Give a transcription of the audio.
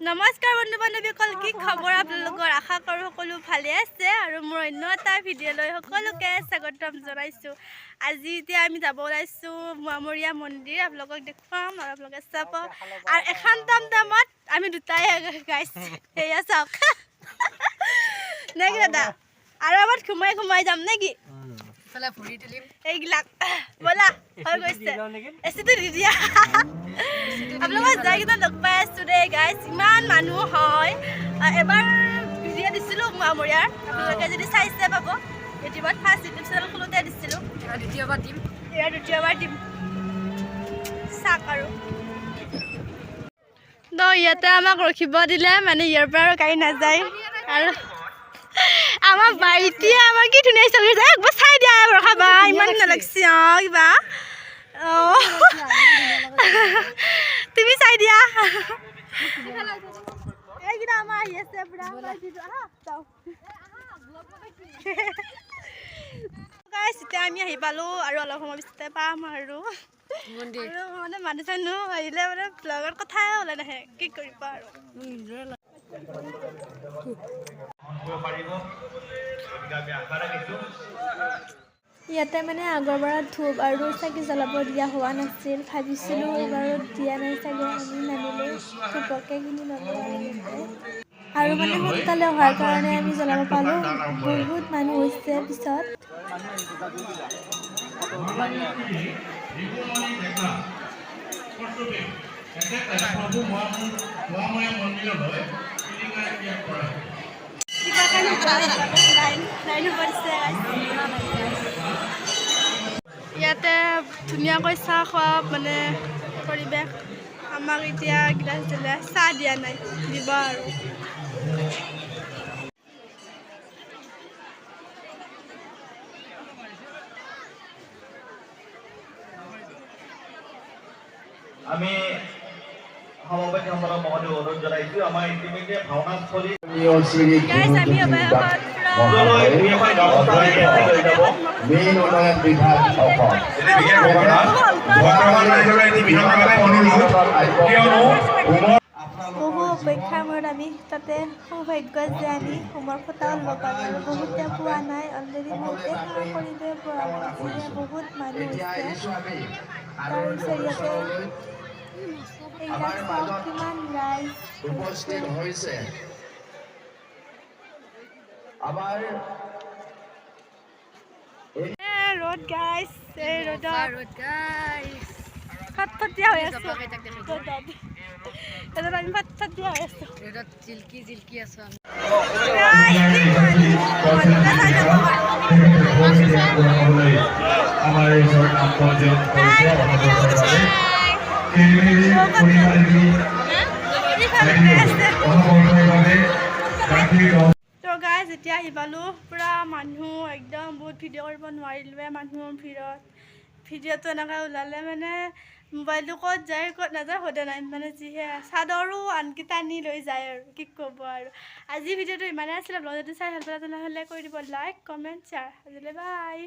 নমস্কাৰ বন্ধু বান্ধৱীসকল, কি খবৰ আপোনালোকৰ? আশা কৰোঁ সকলো ভালে আছে আৰু মোৰ অন্য এটা ভিডিঅ'লৈ সকলোকে স্বাগতম জনাইছোঁ। আজি এতিয়া আমি যাব ওলাইছোঁ মোৱামৰীয়া মন্দিৰ, আপোনালোকক দেখুৱাম আৰু আপোনালোকে চাব। আৰু এখন টমটমত আমি দুটাই গাইছোঁ, সেয়া চাওক নেকি দাদা? আৰু আমাৰ সোমাই যাম নেকি এইবিলাক? ব'লা, হৈ গৈছে এচিটো দি দিয়া। আপোনালোকক যাই কিনে লগ পাই আছোঁ দেই গাইজ, ইমান মানুহ হয়। এবাৰ ভিডিঅ' দিছিলোঁ মোৱামৰীয়াৰ, আপোনালোকে যদি চাইছে পাব। ইউটিউবত ফাৰ্ষ্ট ইউটিউব চেনেল খোলোতে দিছিলোঁ, দ্বিতীয়বাৰ দিম চাওক। আৰু তো ইয়াতে আমাক ৰখিব দিলে, মানে ইয়াৰ পৰা আৰু গাড়ী নাযায়। আৰু আমাৰ বাৰীতিয়া আমাৰ কি ধুনীয়া চলি যায়, একবাৰ চাই দিয়া ৰখাবা, ইমান নালাগছি কিবা। তুমি চাই দিয়া। এইকেইটা আমাৰ আহি আছে পুৰা এতিয়া আমি আহি পালোঁ আৰু অলপ সময় পিছতে পাম আৰু মানে মানুহ চানুহ আহিলে মানে ব্লগৰ কথাই ওলাই নাহে, কি কৰিব আৰু। ইয়াতে মানে আগৰবাৰত ধূপ আৰু চাকি জ্বলাব দিয়া হোৱা নাছিল, ভাবিছিলোঁ এইবাৰত দিয়া নাই চাগে, আমি নানিলোঁ ধূপকে কিনি ল'লোঁ আৰু মানে সোনকালে অহাৰ কাৰণে আমি জ্বলাব পালোঁ। বহুত মানুহ হৈছে পিছত। ইয়াতে ধুনীয়াকৈ চাহ খোৱা মানে পৰিৱেশ। আমাক এতিয়া গিলাচ দিলে, চাহ দিয়া নাই, দিব আৰু। আমি সমবেতসকলক মহোদয় অনুৰোধ জনাইছোঁ, আমাৰ ইতিমধ্যে ভাওনাস্থলী মেইন উন্নয়ন বিভাগ বহু অপেক্ষাৰ মূৰত আমি তাতে সৌভাগ্য যে আমি হোমৰ ফটা ল'ব পাৰোঁ আৰু বহুতে পোৱা নাই, অলৰেডি বহুতে সেৱা কৰিলে পৰা যিহে বহুত মানুহ হৈছে। তাৰপিছত ইয়াতে এইবিলাক চাওক কিমান ৰাইজ উপস্থিত হৈছে। আমাৰ ৰ'দ গাইজ, এই ৰ'দত ফটফটীয়া হৈ আছোঁ। আমি ফটফটীয়া হৈ আছোঁ। জিলকি আছো আমি। আমাৰ এইবোৰ নাম পঞ্জীয়ন কৰিছে তো গাইজ এতিয়া আহি পালোঁ, পূৰা মানুহ একদম বহুত ভিডিঅ' কৰিব নোৱাৰিলোৱে মানুহৰ ভিৰত। ভিডিঅ'টো এনেকৈ ওলালে মানে মোবাইলটো ক'ত যায় ক'ত নাযায় সোধা নাই, মানে যিহে চাদৰো আনকি টানি লৈ যায় আৰু কি ক'ব আৰু। আজি ভিডিঅ'টো ইমানেই আছিলে, আপোনালোকে যদি চাই ভাল পালে তেনেহ'লে কৰি দিব লাইক, কমেণ্ট, শ্বেয়াৰ। আজিলৈ বাই।